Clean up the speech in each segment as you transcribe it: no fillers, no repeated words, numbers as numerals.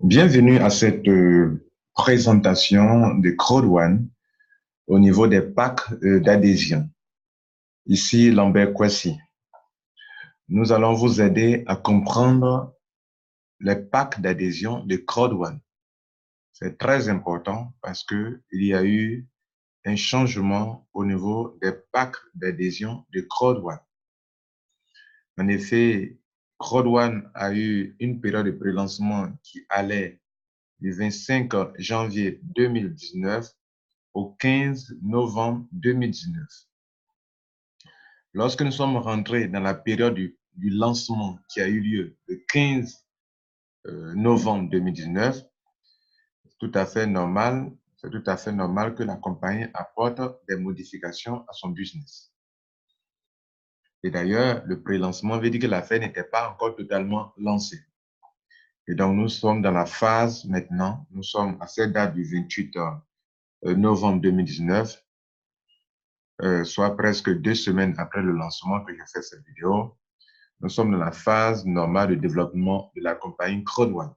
Bienvenue à cette présentation de Crowd1 au niveau des packs d'adhésion. Ici, Lambert Kwesi. Nous allons vous aider à comprendre les packs d'adhésion de Crowd1. C'est très important parce qu'il y a eu un changement au niveau des packs d'adhésion de Crowd1. En effet, Crowd1 a eu une période de pré-lancement qui allait du 25 janvier 2019 au 15 novembre 2019. Lorsque nous sommes rentrés dans la période du lancement qui a eu lieu le 15 novembre 2019, c'est tout à fait normal que la compagnie apporte des modifications à son business. Et d'ailleurs, le pré-lancement veut dire que l'affaire n'était pas encore totalement lancée. Et donc, nous sommes dans la phase maintenant, nous sommes à cette date du 28 novembre 2019, soit presque 2 semaines après le lancement que j'ai fait cette vidéo. Nous sommes dans la phase normale de développement de la compagnie Crowd1.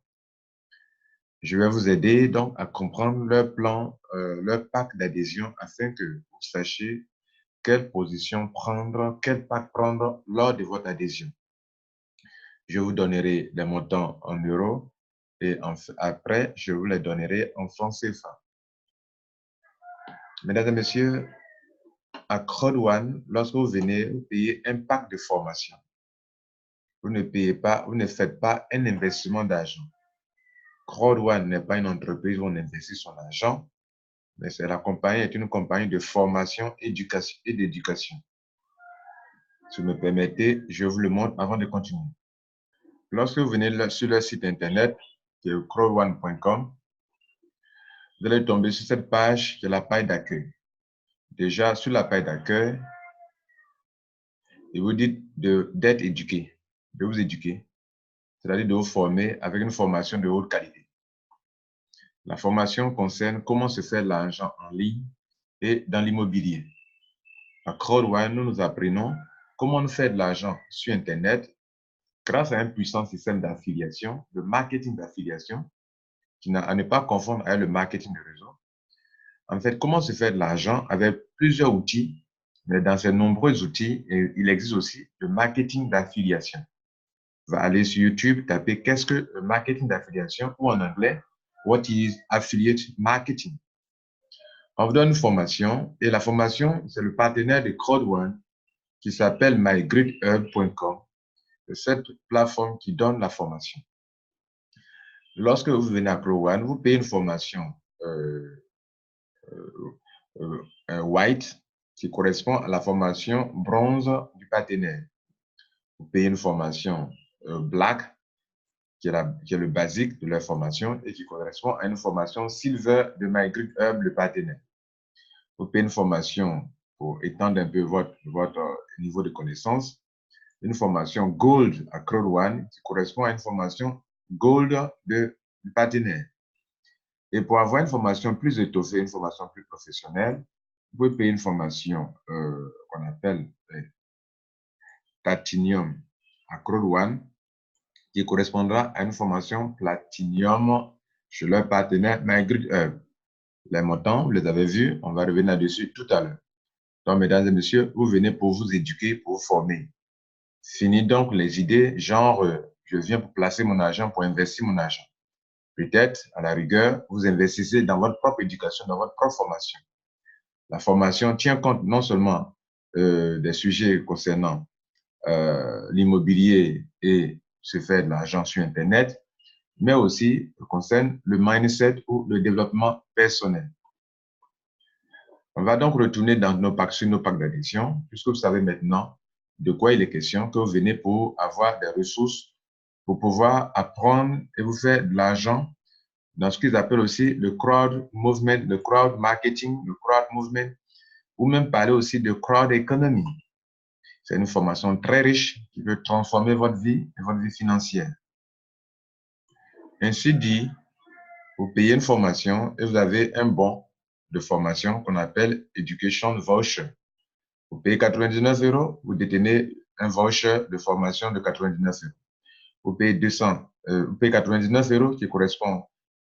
Je vais vous aider donc à comprendre leur plan, leur pack d'adhésion afin que vous sachiez quelle position prendre, quel pack prendre lors de votre adhésion. Je vous donnerai des montants en euros et après, je vous les donnerai en francs CFA. Mesdames et messieurs, à Crowd1, lorsque vous venez, vous payez un pack de formation. Vous ne payez pas, vous ne faites pas un investissement d'argent. Crowd1 n'est pas une entreprise où on investit son argent, mais la compagnie est une compagnie de formation, éducation et d'éducation. Si vous me permettez, je vous le montre avant de continuer. Lorsque vous venez sur leur site internet, qui est crowd1.com, vous allez tomber sur cette page qui est la page d'accueil. Déjà, sur la page d'accueil, il vous dit d'être éduqué, de vous éduquer, c'est-à-dire de vous former avec une formation de haute qualité. La formation concerne comment se faire l'argent en ligne et dans l'immobilier. À Crowd1, nous apprenons comment nous faire de l'argent sur Internet grâce à un puissant système d'affiliation, de marketing d'affiliation, qui n'a à ne pas confondre avec le marketing de réseau. En fait, comment se faire de l'argent avec plusieurs outils, mais dans ces nombreux outils, il existe aussi le marketing d'affiliation. Vous allez aller sur YouTube, taper qu'est-ce que le marketing d'affiliation ou en anglais, what is affiliate marketing? On vous donne une formation et la formation, c'est le partenaire de Crowd1 qui s'appelle mygridhub.com. C'est cette plateforme qui donne la formation. Lorsque vous venez à Crowd1, vous payez une formation white qui correspond à la formation bronze du partenaire. Vous payez une formation black qui est le basique de leur formation et qui correspond à une formation silver de mygridhub, le partenaire. Vous payez une formation pour étendre un peu votre niveau de connaissance, une formation Gold à Crowd1 qui correspond à une formation Gold du partenaire. Et pour avoir une formation plus étoffée, une formation plus professionnelle, vous pouvez payer une formation qu'on appelle Platinum à Crowd1 qui correspondra à une formation Platinum chez leur partenaire mygridhub. Les montants, vous les avez vus, on va revenir là-dessus tout à l'heure. Donc, mesdames et messieurs, vous venez pour vous éduquer, pour vous former. Fini donc les idées genre je viens pour placer mon argent, pour investir mon argent. Peut-être, à la rigueur, vous investissez dans votre propre éducation, dans votre propre formation. La formation tient compte non seulement des sujets concernant l'immobilier et se faire de l'argent sur Internet, mais aussi concerne le mindset ou le développement personnel. On va donc retourner dans sur nos packs d'adhésion, puisque vous savez maintenant de quoi il est question, que vous venez pour avoir des ressources, pour pouvoir apprendre et vous faire de l'argent dans ce qu'ils appellent aussi le crowd movement, le crowd marketing, le crowd movement, ou même parler aussi de crowd economy. C'est une formation très riche qui peut transformer votre vie et votre vie financière. Ainsi dit, vous payez une formation et vous avez un bon de formation qu'on appelle Education Voucher. Vous payez 99 €, vous détenez un voucher de formation de 99 €. vous payez 99 euros qui correspond,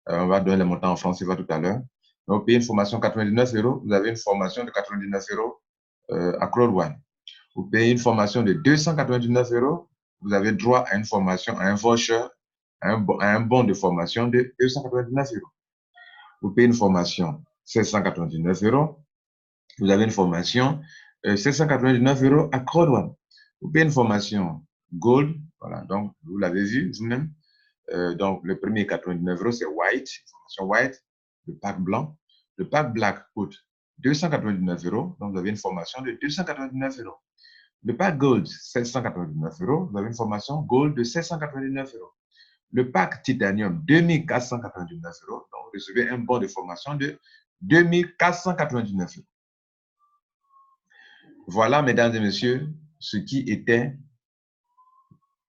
on va donner le montant en francs CFA tout à l'heure. Vous payez une formation 99 euros, vous avez une formation de 99 euros à Claude One. Vous payez une formation de 299 euros, vous avez droit à une formation, à un voucher, à un bon de formation de 299 euros. Vous payez une formation 799 euros, vous avez une formation 799 euros à Claude One. Vous payez une formation Gold, voilà, donc vous l'avez vu vous-même. Donc le premier 99 euros, c'est White, formation White, le pack blanc. Le pack Black coûte 299 euros, donc vous avez une formation de 299 euros. Le pack Gold, 799 euros, vous avez une formation Gold de 799 euros. Le pack Titanium, 2499 euros, donc vous recevez un bon de formation de 2499 euros. Voilà, mesdames et messieurs, ce qui était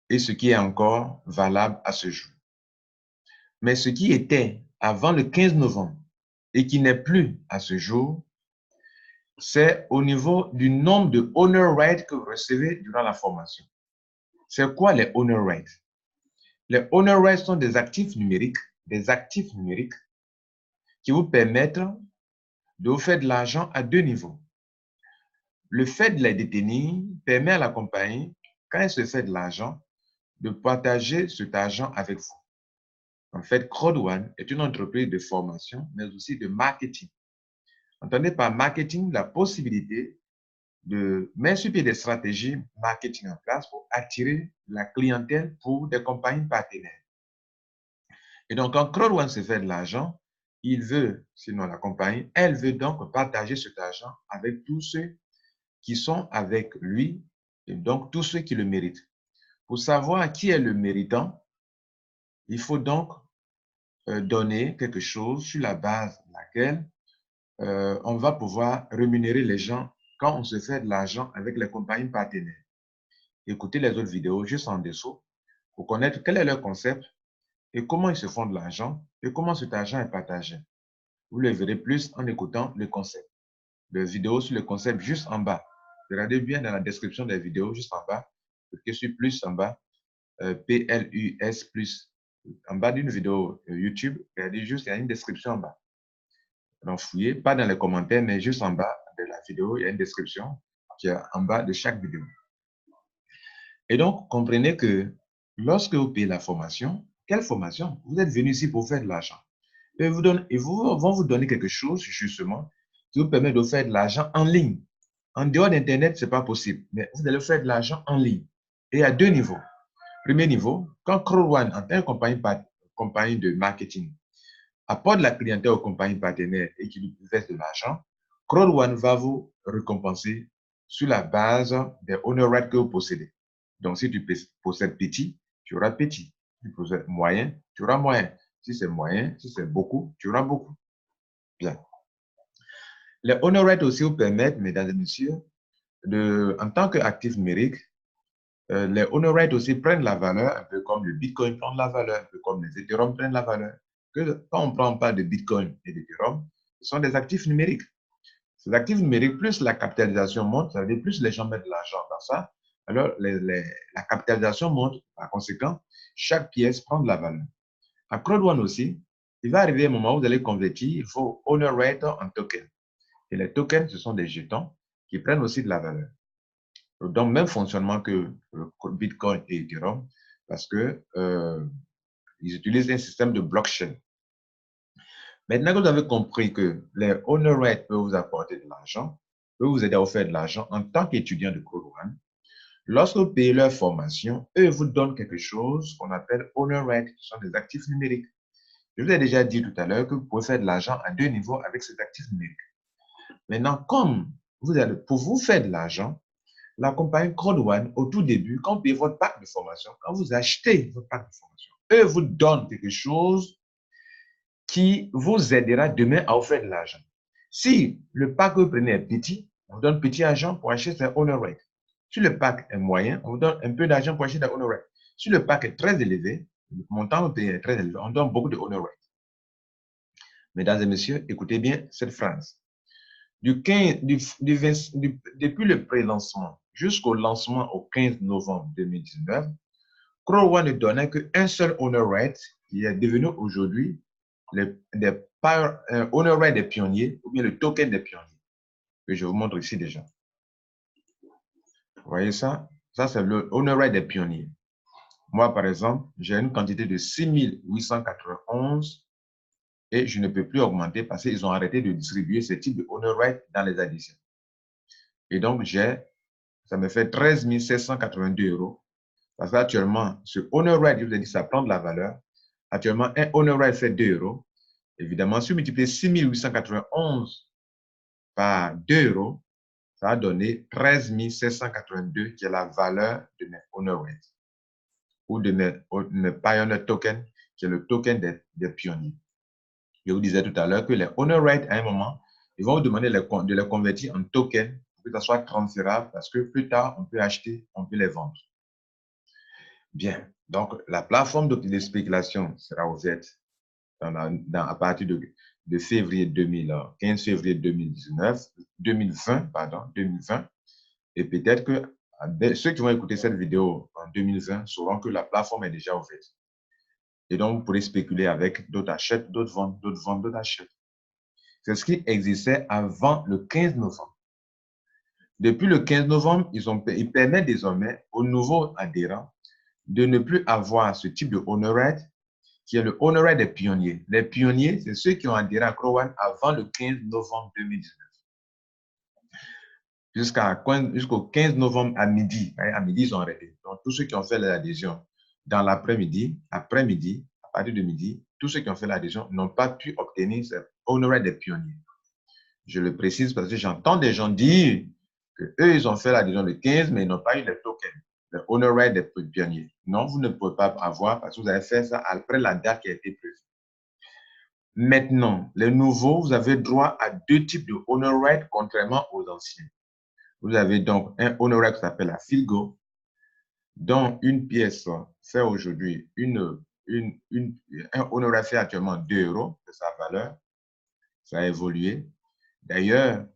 et ce qui est encore valable à ce jour. Mais ce qui était avant le 15 novembre et qui n'est plus à ce jour, c'est au niveau du nombre de honor rights que vous recevez durant la formation. C'est quoi les honor rights? Les honor rights sont des actifs numériques qui vous permettent de vous faire de l'argent à deux niveaux. Le fait de les détenir permet à la compagnie, quand elle se fait de l'argent, de partager cet argent avec vous. En fait, Claude One est une entreprise de formation, mais aussi de marketing. Entendez par marketing la possibilité de mettre sur pied des stratégies marketing en place pour attirer la clientèle pour des compagnies partenaires. Et donc, quand Claude One se fait de l'argent, il veut, sinon la compagnie, elle veut donc partager cet argent avec tous ceux qui sont avec lui, et donc tous ceux qui le méritent. Pour savoir qui est le méritant, il faut donc donner quelque chose sur la base de laquelle on va pouvoir rémunérer les gens quand on se fait de l'argent avec les compagnies partenaires. Écoutez les autres vidéos juste en dessous pour connaître quel est leur concept et comment ils se font de l'argent et comment cet argent est partagé. Vous le verrez plus en écoutant le concept. Les vidéos sur le concept juste en bas. Regardez bien dans la description des vidéos juste en bas. Je suis plus en bas. PLUS plus. En bas d'une vidéo YouTube, regardez juste, il y a une description en bas. Donc, fouillez, pas dans les commentaires, mais juste en bas de la vidéo, il y a une description qui est en bas de chaque vidéo. Et donc, comprenez que lorsque vous payez la formation, quelle formation? Vous êtes venu ici pour faire de l'argent. Et ils vont vous donner quelque chose, justement, qui vous permet de faire de l'argent en ligne. En dehors d'Internet, ce n'est pas possible, mais vous allez faire de l'argent en ligne. Et à deux niveaux. Premier niveau, quand Claude One, en tant que compagnie de marketing, apporte la clientèle aux compagnies partenaires et qui lui verse de l'argent, Claude One va vous récompenser sur la base des honor rights que vous possédez. Donc, si tu possèdes petit, tu auras petit. Si tu possèdes moyen, tu auras moyen. Si c'est moyen, si c'est beaucoup, tu auras beaucoup. Bien. Les honor rights aussi vous permettent, mesdames et messieurs, en tant qu'actif numérique, les honor rights aussi prennent la valeur, un peu comme le Bitcoin prend la valeur, un peu comme les Ethereum prennent la valeur. Quand on ne prend pas de Bitcoin et d'Ethereum, ce sont des actifs numériques. Ces actifs numériques, plus la capitalisation monte, ça veut dire plus les gens mettent de l'argent dans ça, alors la capitalisation monte. Par conséquent, chaque pièce prend de la valeur. À Claude One aussi, il va arriver un moment où vous allez convertir vos honor rights en tokens. Et les tokens, ce sont des jetons qui prennent aussi de la valeur. Donc, même fonctionnement que Bitcoin et Ethereum, parce que ils utilisent un système de blockchain. Maintenant que vous avez compris que les honor rights peuvent vous apporter de l'argent, peuvent vous aider à vous faire de l'argent en tant qu'étudiant de Claude One, lorsque vous payez leur formation, eux vous donnent quelque chose qu'on appelle honor rights, qui sont des actifs numériques. Je vous ai déjà dit tout à l'heure que vous pouvez faire de l'argent à deux niveaux avec ces actifs numériques. Maintenant, comme pour vous faire de l'argent, la compagnie Claude One, au tout début, quand vous payez votre pack de formation, quand vous achetez votre pack de formation, eux vous donnent quelque chose qui vous aidera demain à vous faire de l'argent. Si le pack que vous prenez est petit, on vous donne petit argent pour acheter ses honor rights. Si le pack est moyen, on vous donne un peu d'argent pour acheter des honor rights. Si le pack est très élevé, le montant que vous payez est très élevé, on donne beaucoup de honor rights. Mesdames et messieurs, écoutez bien cette phrase. Depuis le pré-lancement jusqu'au lancement au 15 novembre 2019, Crow One ne donnait qu'un seul honor rate qui est devenu aujourd'hui honor rate des pionniers ou bien le token des pionniers que je vous montre ici déjà. Vous voyez ça? Ça, c'est le honor rate des pionniers. Moi, par exemple, j'ai une quantité de 6891 et je ne peux plus augmenter parce qu'ils ont arrêté de distribuer ce type de honor rate dans les additions. Et donc, ça me fait 13 782 €. Parce qu'actuellement, ce honor rate, je vous ai dit, ça prend de la valeur. Actuellement, un honor rate fait 2 €. Évidemment, si vous multipliez 6891 par 2 €, ça va donner 13 782 qui est la valeur de mes honor rates ou de mes Pioneer tokens, qui est le token des pionniers. Je vous disais tout à l'heure que les honor rates, à un moment, ils vont vous demander de les convertir en tokens pour que ça soit transférable parce que plus tard, on peut acheter, on peut les vendre. Bien, donc la plateforme de spéculation sera ouverte à partir de février 15 février 2020, et peut-être que ceux qui vont écouter cette vidéo en 2020 sauront que la plateforme est déjà ouverte. Et donc, vous pourrez spéculer avec d'autres achètes, d'autres ventes, d'autres ventes, d'autres achètes. C'est ce qui existait avant le 15 novembre. Depuis le 15 novembre, ils permettent désormais aux nouveaux adhérents de ne plus avoir ce type de honor rate qui est le honor rate des pionniers. Les pionniers, c'est ceux qui ont adhéré à Crow One avant le 15 novembre 2019. Jusqu'au 15 novembre à midi. À midi, ils ont arrêté. Donc, tous ceux qui ont fait l'adhésion dans l'après-midi, à partir de midi, tous ceux qui ont fait l'adhésion n'ont pas pu obtenir ce honor rate des pionniers. Je le précise parce que j'entends des gens dire qu'eux, ils ont fait l'adhésion le 15, mais ils n'ont pas eu les tokens, le honor rate des pionniers. Non, vous ne pouvez pas avoir parce que vous avez fait ça après la date qui a été prévue. Maintenant, les nouveaux, vous avez droit à 2 types de honor rate contrairement aux anciens. Vous avez donc un honor rate qui s'appelle la Filgo, dont une pièce fait aujourd'hui un honor rate fait actuellement 2 €, c'est sa valeur. Ça a évolué. D'ailleurs,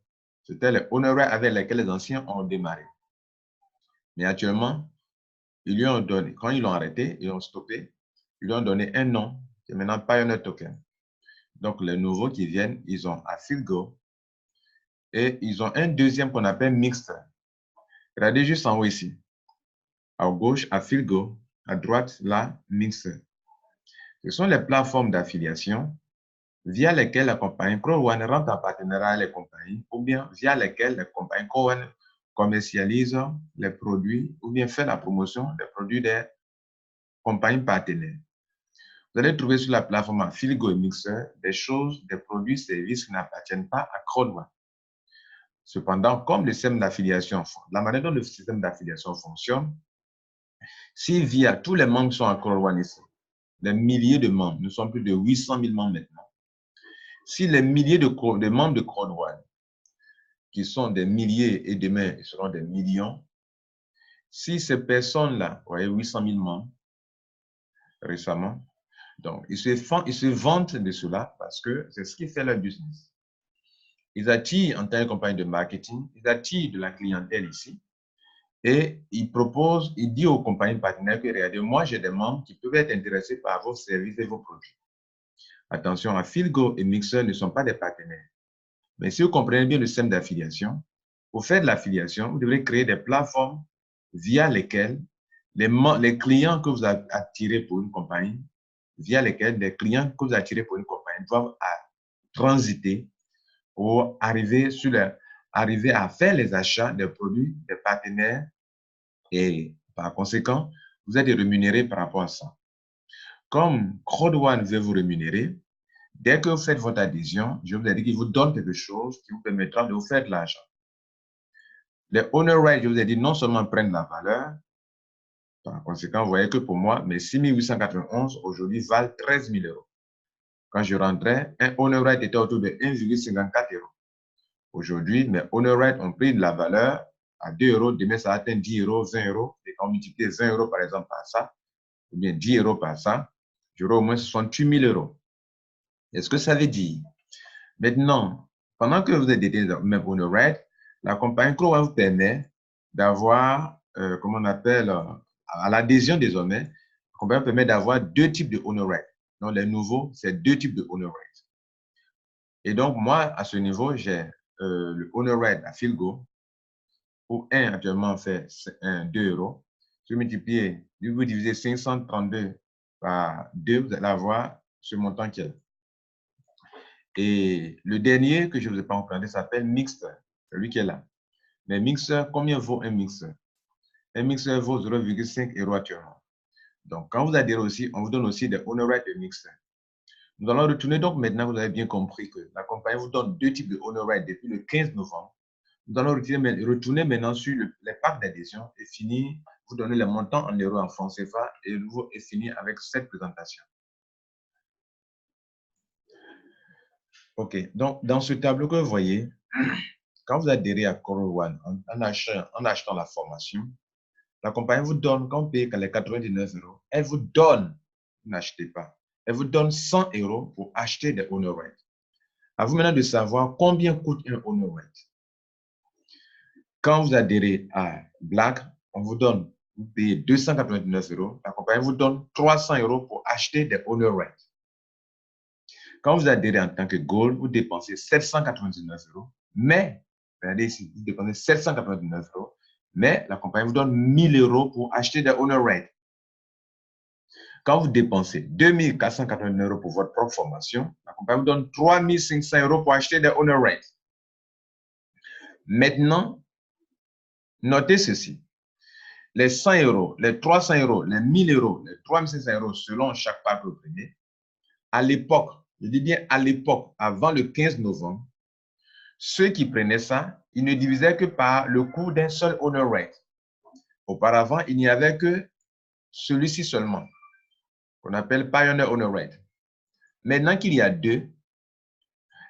c'était les honor rates avec lesquels les anciens ont démarré. Mais actuellement, ils lui ont donné, quand ils l'ont arrêté, ils l'ont stoppé, ils lui ont donné un nom qui est maintenant Pioneer Token. Donc, les nouveaux qui viennent, ils ont Afilgo et ils ont un deuxième qu'on appelle Mixed. Regardez juste en haut ici. À gauche, Afilgo, à droite, là, Mixed. Ce sont les plateformes d'affiliation via lesquelles la compagnie Crow One rentre en partenariat avec les compagnies ou bien via lesquelles les compagnies Crow One commercialisent les produits ou bien fait la promotion des produits des compagnies partenaires. Vous allez trouver sur la plateforme Afilgo et Mixer des choses, des produits, services qui n'appartiennent pas à Crow One. Cependant, comme le système d'affiliation, la manière dont le système d'affiliation fonctionne, si via tous les membres qui sont à Crow One ici, les milliers de membres, nous sommes plus de 800 000 membres maintenant, si les milliers de membres de Crow One, qui sont des milliers et demain ils seront des millions, si ces personnes-là, vous voyez 800 000 membres récemment, donc ils se vantent de cela parce que c'est ce qui fait leur business. Ils attirent en tant que compagnie de marketing, ils attirent de la clientèle ici et ils disent aux compagnies partenaires que regardez, moi j'ai des membres qui peuvent être intéressés par vos services et vos produits. Attention, Afilgo et Mixer ne sont pas des partenaires. Mais si vous comprenez bien le système d'affiliation, pour faire de l'affiliation, vous devrez créer des plateformes via lesquelles les clients que vous attirez pour une compagnie, doivent transiter pour arriver à faire les achats des produits des partenaires et par conséquent, vous êtes rémunéré par rapport à ça. Comme Crow One veut vous rémunérer, dès que vous faites votre adhésion, je vous ai dit qu'il vous donne quelque chose qui vous permettra de vous faire de l'argent. Les honor rates, je vous ai dit, non seulement prennent la valeur, par conséquent, vous voyez que pour moi, mes 6 891 aujourd'hui valent 13 000 €. Quand je rentrais, un honor rate était autour de 1,54 €. Aujourd'hui, mes honor rates ont pris de la valeur à 2 €. Demain, ça atteint 10 €, 20 €. Et quand on multiplie 20 € par exemple par ça, ou bien 10 € par ça, j'aurai au moins 68 000 €. Est-ce que ça veut dire? Maintenant, pendant que vous êtes détenu dans mes honor rates, la compagnie Crow vous permet d'avoir, comment on appelle, à l'adhésion désormais, La compagnie permet d'avoir deux types de honor rate. Donc, les nouveaux, c'est deux types de honor rate. Et donc, moi, à ce niveau, j'ai le honor rate à Philgo, où 1 actuellement fait 2 €. Si vous multipliez, vous divisez 532 par 2, vous allez avoir ce montant qui est là. Et le dernier que je ne vous ai pas présenté s'appelle mixte, celui qui est là. Mais mixeur, combien vaut un mixeur? Un mixeur vaut 0,5 € actuellement. Donc, quand vous adhérez aussi, on vous donne aussi des honor rates de mixeur. Nous allons retourner donc maintenant, vous avez bien compris que la compagnie vous donne deux types de honor rates depuis le 15 novembre. Nous allons retourner maintenant sur les packs d'adhésion et finir, vous donner les montants en euros en francs CFA et finir avec cette présentation. OK. Donc, dans ce tableau que vous voyez, quand vous adhérez à Coral One en achetant la formation, la compagnie vous donne, quand vous payez les 99 €, elle vous donne, vous n'achetez pas, elle vous donne 100 € pour acheter des honor rates. À vous maintenant de savoir combien coûte un honor rate. Quand vous adhérez à Black, on vous donne, vous payez 299 €, la compagnie vous donne 300 € pour acheter des honor rates. Quand vous adhérez en tant que Gold, vous dépensez 799 €, mais, regardez ici, vous dépensez 799 €, mais la compagnie vous donne 1000 € pour acheter des honor rates. Quand vous dépensez 2489 € pour votre propre formation, la compagnie vous donne 3500 € pour acheter des honor rates. Maintenant, notez ceci. Les 100 €, les 300 €, les 1000 €, les 3500 € selon chaque pack que vous prenez, à l'époque, je dis bien à l'époque, avant le 15 novembre, ceux qui prenaient ça, ils ne divisaient que par le coût d'un seul honor rate. Auparavant, il n'y avait que celui-ci seulement, qu'on appelle Pioneer Honor Rate. Maintenant qu'il y a deux,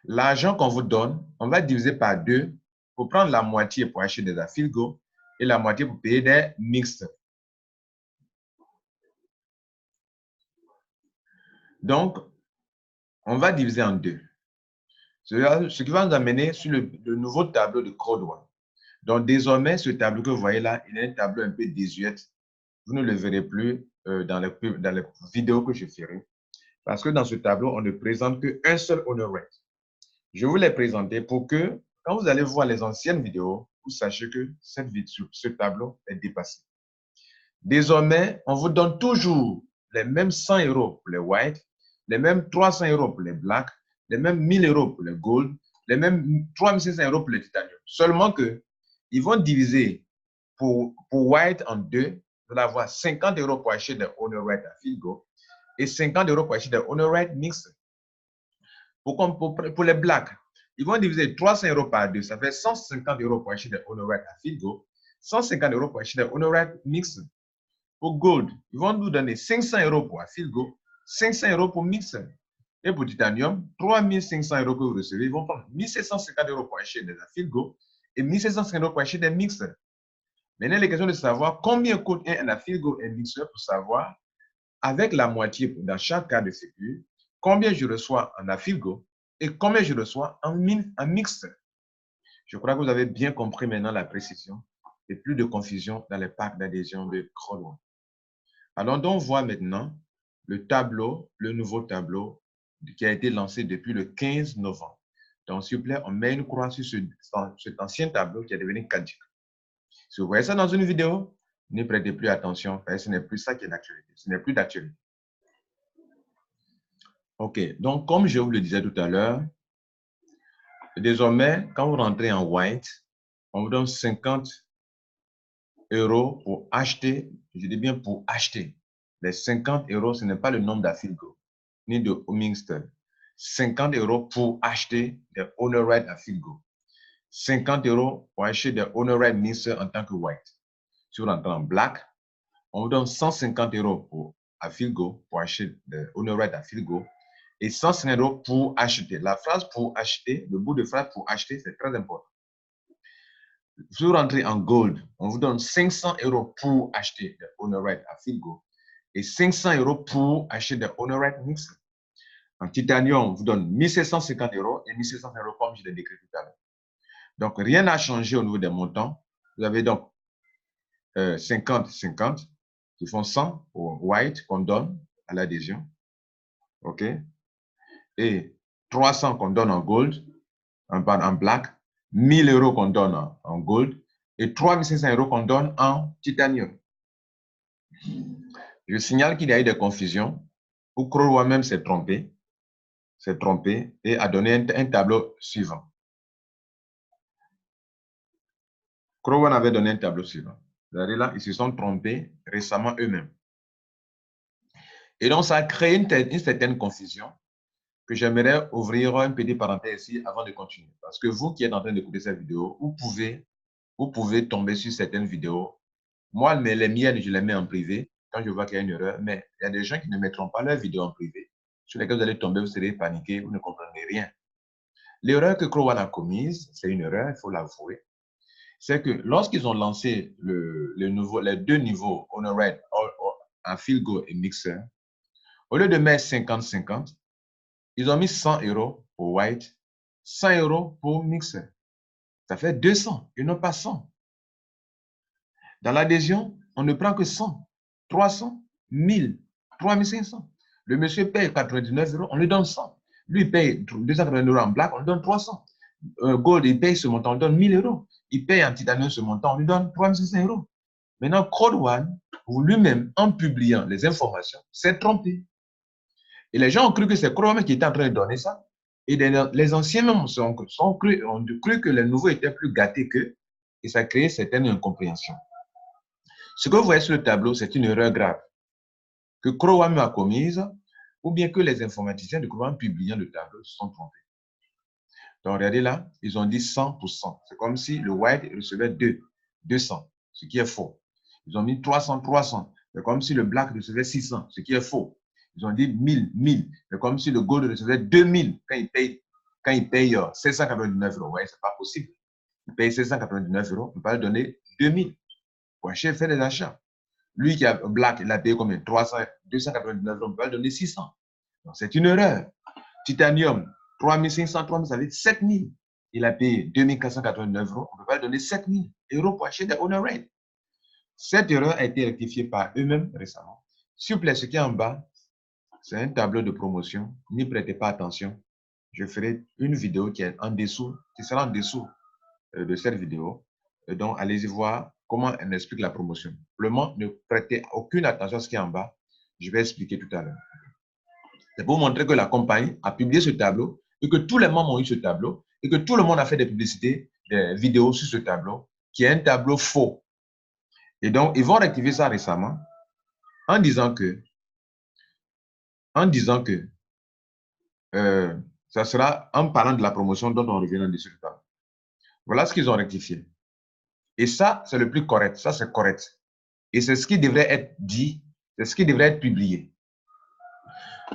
l'argent qu'on vous donne, on va diviser par deux pour prendre la moitié pour acheter des Afilgo et la moitié pour payer des mixtes. Donc, on va diviser en deux. Ce qui va nous amener sur le nouveau tableau de Code One. Donc, désormais, ce tableau que vous voyez là, il est un tableau un peu désuet. Vous ne le verrez plus dans les vidéos que je ferai. Parce que dans ce tableau, on ne présente qu'un seul honor rate. Je vous l'ai présenté pour que, quand vous allez voir les anciennes vidéos, vous sachiez que ce tableau est dépassé. Désormais, on vous donne toujours les mêmes 100 € pour les white, les mêmes 300 € pour les black, les mêmes 1000 € pour les gold, les mêmes 3500 € pour les titanium. Seulement que, ils vont diviser pour white en deux. Vous allez avoir 50 € pour acheter des honor rates à Philgo et 50 € pour acheter des honor rates mixtes. Pour les blacks, ils vont diviser 300 € par deux. Ça fait 150 € pour acheter des honor rates à Philgo, 150 € pour acheter des honor rates mixtes. Pour gold, ils vont nous donner 500 € pour Afilgo, 500 € pour mix. Et pour titanium, 3500 € que vous recevez, ils vont prendre 1750 € pour acheter des Afilgo et 1750 € pour acheter des mix. Maintenant, il est question de savoir combien coûte un Afilgo et un mixeur pour savoir, avec la moitié dans chaque cas de sécu, combien je reçois en Afilgo et combien je reçois en mix. Je crois que vous avez bien compris maintenant la précision et plus de confusion dans les packs d'adhésion de Code One. Allons donc voir maintenant le tableau, le nouveau tableau qui a été lancé depuis le 15 novembre. Donc, s'il vous plaît, on met une croix sur cet ancien tableau qui est devenu caduc. Si vous voyez ça dans une vidéo, ne prêtez plus attention, parce que ce n'est plus ça qui est d'actualité. Ce n'est plus d'actualité. OK. Donc, comme je vous le disais tout à l'heure, désormais, quand vous rentrez en white, on vous donne 50 € pour acheter, je dis bien pour acheter. Les 50 €, ce n'est pas le nombre d'Afilgo, ni de Homingster. 50 € pour acheter des honor rates Afilgo. 50 € pour acheter des honor rates mixer en tant que white. Si vous rentrez en black, on vous donne 150 € pour Afilgo, pour acheter des honor rates Afilgo, et 150 € pour acheter. La phrase pour acheter, le bout de phrase pour acheter, c'est très important. Si vous rentrez en gold, on vous donne 500 € pour acheter des honor rates à Philgo et 500 € pour acheter des honor rates mix. En titanium, on vous donne 1750 € et 1700 € comme je l'ai décrit tout à l'heure. Donc, rien n'a changé au niveau des montants. Vous avez donc 50, 50. qui font 100 pour white qu'on donne à l'adhésion. OK? Et 300 qu'on donne en gold, en black, 1000 € qu'on donne en gold et 3500 € qu'on donne en titanium. Je signale qu'il y a eu des confusions où Crowe même s'est trompé et a donné un tableau suivant. Crowe avait donné un tableau suivant. C'est-à-dire là, ils se sont trompés récemment eux-mêmes. Et donc, ça a créé une certaine confusion que j'aimerais ouvrir un petit parenthèse ici avant de continuer. Parce que vous qui êtes en train d'écouter cette vidéo, vous pouvez tomber sur certaines vidéos. Moi, les miennes, je les mets en privé quand je vois qu'il y a une erreur, mais il y a des gens qui ne mettront pas leurs vidéos en privé, sur lesquelles vous allez tomber, vous serez paniqué, vous ne comprendrez rien. L'erreur que Crowe a commise, c'est une erreur, il faut l'avouer, c'est que lorsqu'ils ont lancé les deux niveaux, Honored, en Field Goal et Mixer, au lieu de mettre 50-50, ils ont mis 100 € pour White, 100 € pour Mixer. Ça fait 200 et non pas 100. Dans l'adhésion, on ne prend que 100, 300, 1000, 3500. Le monsieur paye 99 €, on lui donne 100. Lui, il paye 280 € en black, on lui donne 300. Gold, il paye ce montant, on lui donne 1000 €. Il paye en titanium ce montant, on lui donne 3500 €. Maintenant, Code One, lui-même, en publiant les informations, s'est trompé. Et les gens ont cru que c'est Code One qui était en train de donner ça. Et les anciens même ont cru que les nouveaux étaient plus gâtés qu'eux. Et ça a créé certaines incompréhensions. Ce que vous voyez sur le tableau, c'est une erreur grave que Crowe a commise ou bien que les informaticiens de Crowe publiant le tableau se sont trompés. Donc, regardez là, ils ont dit 100%. C'est comme si le white recevait 200, ce qui est faux. Ils ont mis 300. C'est comme si le black recevait 600, ce qui est faux. Ils ont dit 1000. C'est comme si le gold recevait 2000 quand il paye 799 €. Vous voyez, ce n'est pas possible. Il paye 799 €, on ne peut pas lui donner 2000 pour acheter, faire des achats. Lui qui a black, il a payé combien? 299 €, on ne peut pas lui donner 600. Donc, c'est une erreur. Titanium, 3500, ça veut dire 7000. Il a payé 2489 €, on ne peut pas lui donner 7000 € pour acheter des Honored. Cette erreur a été rectifiée par eux-mêmes récemment. S'il vous plaît, ce qui est en bas, c'est un tableau de promotion. N'y prêtez pas attention. Je ferai une vidéo qui est en dessous, qui sera en dessous de cette vidéo. Et donc, allez-y voir comment on explique la promotion. Simplement, ne prêtez aucune attention à ce qui est en bas. Je vais expliquer tout à l'heure. C'est pour montrer que la compagnie a publié ce tableau et que tous les membres ont eu ce tableau et que tout le monde a fait des publicités, des vidéos sur ce tableau, qui est un tableau faux. Et donc, ils vont rectifier ça récemment en disant que ça sera en parlant de la promotion dont on revient dessus tout à l'heure. Voilà ce qu'ils ont rectifié. Et ça, c'est le plus correct. Ça, c'est correct. Et c'est ce qui devrait être dit, c'est ce qui devrait être publié.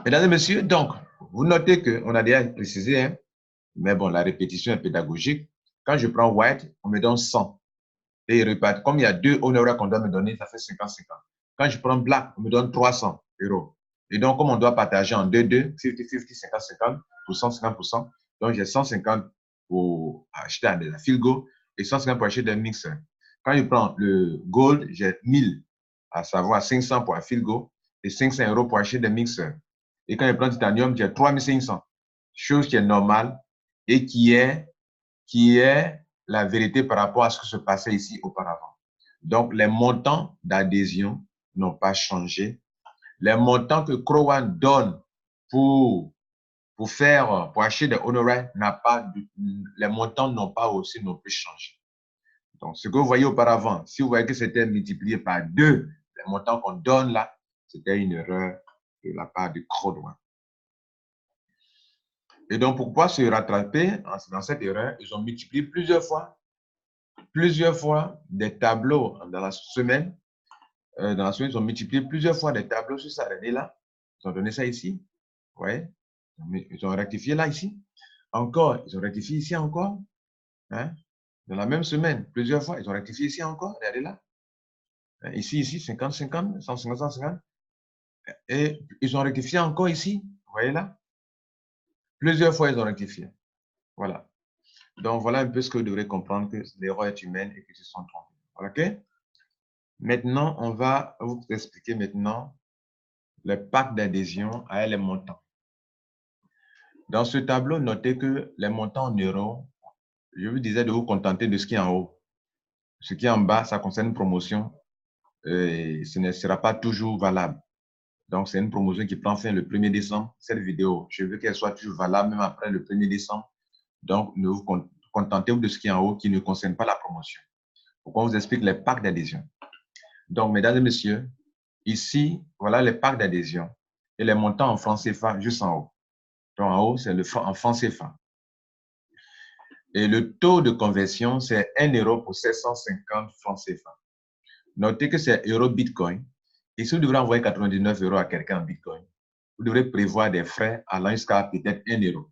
Mesdames et messieurs, donc, vous notez qu'on a déjà précisé, hein, mais bon, la répétition est pédagogique. Quand je prends white, on me donne 100. Et il répète, comme il y a 2 honoraires qu'on doit me donner, ça fait 50-50. Quand je prends black, on me donne 300 €. Et donc, comme on doit partager en 2-2, 50-50, 50-50, pour 150%, donc j'ai 150 pour acheter un Filgo et 150 pour acheter des mixeurs. Quand je prends le gold, j'ai 1000, à savoir 500 pour un Filgo et 500 € pour acheter des mixeurs. Et quand je prends titanium, j'ai 3500. Chose qui est normale et qui est la vérité par rapport à ce qui se passait ici auparavant. Donc, les montants d'adhésion n'ont pas changé. Les montants que Crowe donne pour acheter des honoraires, les montants n'ont pas aussi non plus changé. Donc, ce que vous voyez auparavant, si vous voyez que c'était multiplié par 2, les montants qu'on donne là, c'était une erreur de la part de Crowe. Et donc, pour pouvoir se rattraper dans cette erreur, ils ont multiplié plusieurs fois des tableaux dans la semaine. Ils ont multiplié plusieurs fois des tableaux sur ça. Regardez là. Ils ont donné ça ici. Vous voyez? Ils ont rectifié là, ici. Encore, ils ont rectifié ici encore. Hein? Dans la même semaine, plusieurs fois, ils ont rectifié ici encore. Regardez là. Ici, 50-50, 150-150. Et ils ont rectifié encore ici. Vous voyez là? Plusieurs fois, ils ont rectifié. Voilà. Donc, voilà un peu ce que vous devrez comprendre, que l'erreur est humaine et qu'ils se sont trompés. OK? Maintenant, on va vous expliquer maintenant le pack d'adhésion avec les montants. Dans ce tableau, notez que les montants en euros, je vous disais de vous contenter de ce qui est en haut. Ce qui est en bas, ça concerne une promotion et ce ne sera pas toujours valable. Donc, c'est une promotion qui prend fin le 1er décembre. Cette vidéo, je veux qu'elle soit toujours valable même après le 1er décembre. Donc, ne vous contentez de ce qui est en haut qui ne concerne pas la promotion. Pourquoi on vous explique les packs d'adhésion. Donc, mesdames et messieurs, ici, voilà les packs d'adhésion et les montants en francs CFA juste en haut. Donc, en haut, c'est en francs CFA. Et le taux de conversion, c'est 1 euro pour 750 francs CFA. Notez que c'est euro Bitcoin. Et si vous devrez envoyer 99 euros à quelqu'un en Bitcoin, vous devrez prévoir des frais allant jusqu'à peut-être 1 euro.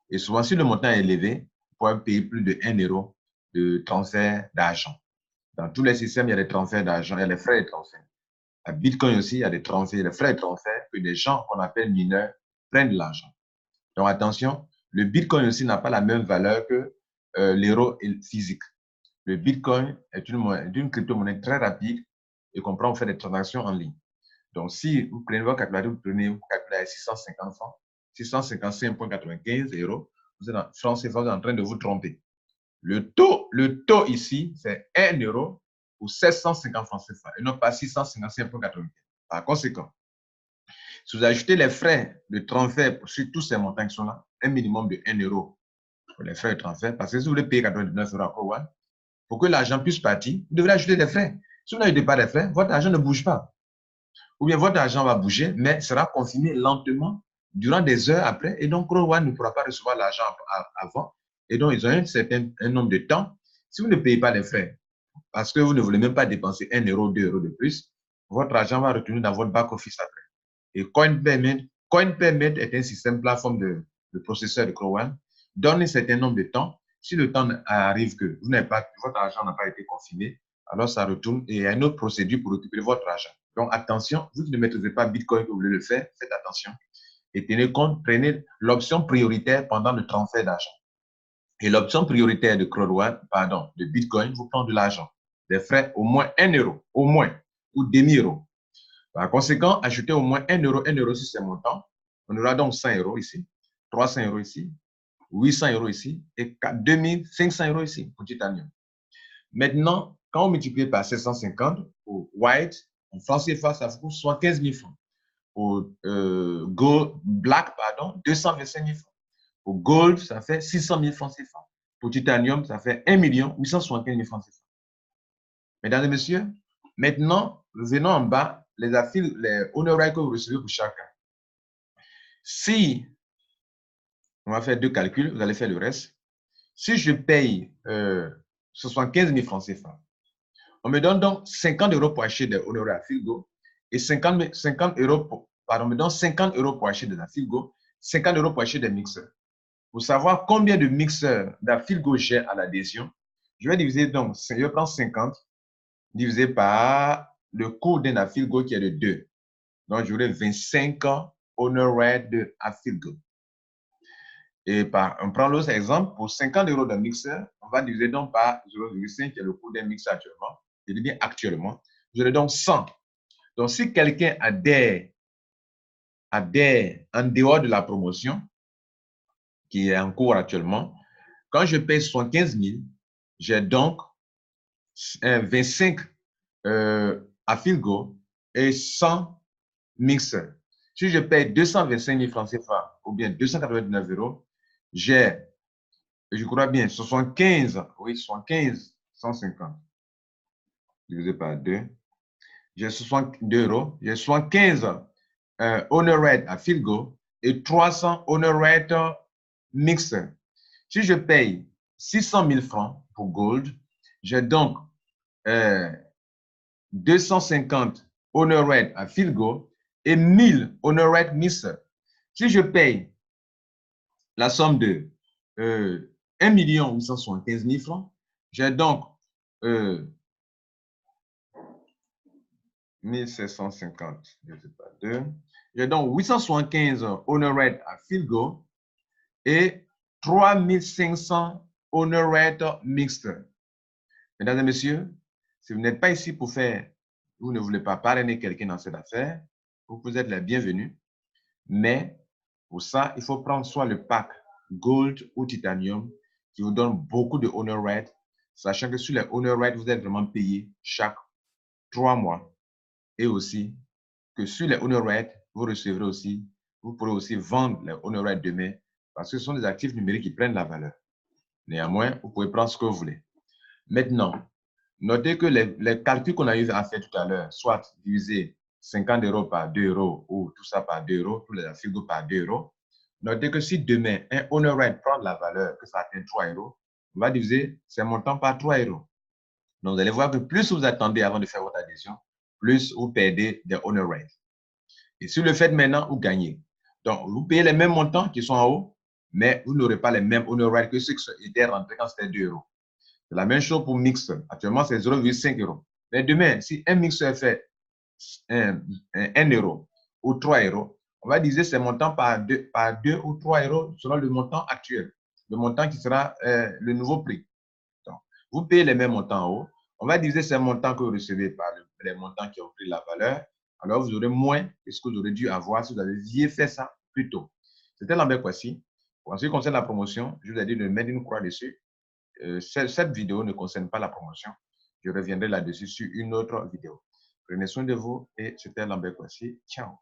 Et souvent, si le montant est élevé, vous pouvez payer plus de 1 euro de transfert d'argent. Dans tous les systèmes, il y a des transferts d'argent, il y a des frais de transfert. À Bitcoin aussi, il y a des transferts, des frais de transfert que des gens qu'on appelle mineurs prennent de l'argent. Donc attention, le Bitcoin aussi n'a pas la même valeur que l'euro physique. Le Bitcoin est une crypto-monnaie très rapide et comprend en fait des transactions en ligne. Donc, si vous prenez votre calculateur, vous calculez à 650 francs, 655,95 euros, vous êtes en francs CFA, vous êtes en train de vous tromper. Le taux ici, c'est 1 euro pour 750 francs CFA et non pas 655,95. Par conséquent, si vous ajoutez les frais de transfert sur tous ces montants qui sont là, un minimum de 1 euro pour les frais de transfert, parce que si vous voulez payer 99 euros à Cowan, pour que l'argent puisse partir, vous devrez ajouter des frais. Si vous n'ajoutez pas des frais, votre argent ne bouge pas. Ou bien votre argent va bouger, mais sera consigné lentement durant des heures après, et donc Cowan ne pourra pas recevoir l'argent avant. Et donc, ils ont un nombre de temps. Si vous ne payez pas les frais, parce que vous ne voulez même pas dépenser 1 euro, 2 euros de plus, votre argent va retourner dans votre back-office après. Et CoinPayment est un système plateforme de processeur de Cowan, donne un certain nombre de temps. Si le temps arrive que votre argent n'a pas été consigné, alors ça retourne et il y a une autre procédure pour récupérer votre argent. Donc attention, vous qui ne maîtrisez pas Bitcoin, que vous voulez le faire, faites attention. Et tenez compte, prenez l'option prioritaire pendant le transfert d'argent. Et l'option prioritaire de Bitcoin vous prend de l'argent, des frais au moins 1 euro, au moins, ou demi-euro. Par conséquent, ajoutez au moins 1 euro sur ces montants. On aura donc 100 euros ici, 300 euros ici, 800 euros ici et 2500 euros ici pour Titanium. Maintenant, quand on multiplie par 750 pour White, en francs CFA, ça coûte 75 000 francs. Pour Black, 225 000 francs. Pour Gold, ça fait 600 000 francs CFA. Pour Titanium, ça fait 1 875 000 francs CFA. Mesdames et messieurs, maintenant, venons en bas, les honoraires que vous recevez pour chacun. Si, on va faire deux calculs, vous allez faire le reste. Si je paye 75 000 francs CFA, on me donne donc 50 euros pour acheter des honoraires à Filgo et 50 euros on me donne 50 euros pour acheter des Afilgo, 50 euros pour acheter des mixeurs. Pour savoir combien de mixeurs d'Afilgo j'ai à l'adhésion, je vais diviser donc, je vais prendre 50 divisé par le coût d'un Afilgo qui est de 2. Donc, j'aurai 25 honoraires de Afilgo. Et on prend l'autre exemple, pour 50 euros d'un mixeur, on va diviser donc par 0,5 qui est le coût d'un mixeur actuellement. Je dis bien actuellement. J'aurai donc 100. Donc, si quelqu'un adhère en dehors de la promotion, qui est en cours actuellement, quand je paye 75 000, j'ai donc 25 à Filgo et 100 mixeurs. Si je paye 225 000 francs CFA ou bien 299 euros, j'ai, je crois bien, 75, 150 divisé par 2. J'ai 62 euros, j'ai 75 honoraires à Filgo et 300 honoraires mixeurs. Si je paye 600 000 francs pour Gold, j'ai donc 250 honoraires à Filgo et 1000 honoraires mixeurs. Si je paye la somme de 1 875 000 francs, j'ai donc 1750, je ne sais pas, 2. J'ai donc 875 honoraires à Filgo et 3500 honoraires mixtes. Mesdames et messieurs, si vous n'êtes pas ici pour faire vous ne voulez pas parrainer quelqu'un dans cette affaire, vous êtes la bienvenue. Mais pour ça, il faut prendre soit le pack Gold ou Titanium qui vous donne beaucoup de honor rate, sachant que sur les honor rate, vous êtes vraiment payé chaque 3 mois. Et aussi que sur les honor rate, vous recevrez aussi, vous pourrez aussi vendre les honor rate demain parce que ce sont des actifs numériques qui prennent la valeur. Néanmoins, vous pouvez prendre ce que vous voulez. Maintenant, notez que les calculs qu'on a eu à faire tout à l'heure, soit diviser 50 € par 2 € ou tout ça par 2 €, tous les actifs par 2 €, notez que si demain, un honor rate prend de la valeur, que ça atteint 3 €, on va diviser ces montants par 3 €. Donc, vous allez voir que plus vous attendez avant de faire votre adhésion, plus vous perdez des honor rates. Et si vous le faites maintenant, vous gagnez. Donc, vous payez les mêmes montants qui sont en haut, mais vous n'aurez pas les mêmes honor rates que ceux qui étaient rentrés quand c'était 2 €. C'est la même chose pour Mixer. Actuellement, c'est 0,5 €. Mais demain, si un Mixer fait 1 € ou 3 €, on va diviser ces montants par 2 ou 3 € selon le montant actuel, le montant qui sera le nouveau prix. Donc, vous payez les mêmes montants en haut. On va diviser ces montants que vous recevez par les montants qui ont pris la valeur. Alors, vous aurez moins que ce que vous aurez dû avoir si vous aviez fait ça plus tôt. C'était Lambert Kouassi. En ce qui concerne la promotion, je vous ai dit de mettre une croix dessus. Cette vidéo ne concerne pas la promotion. Je reviendrai là-dessus sur une autre vidéo. Prenez soin de vous et c'était Lambert Kouassi. Ciao.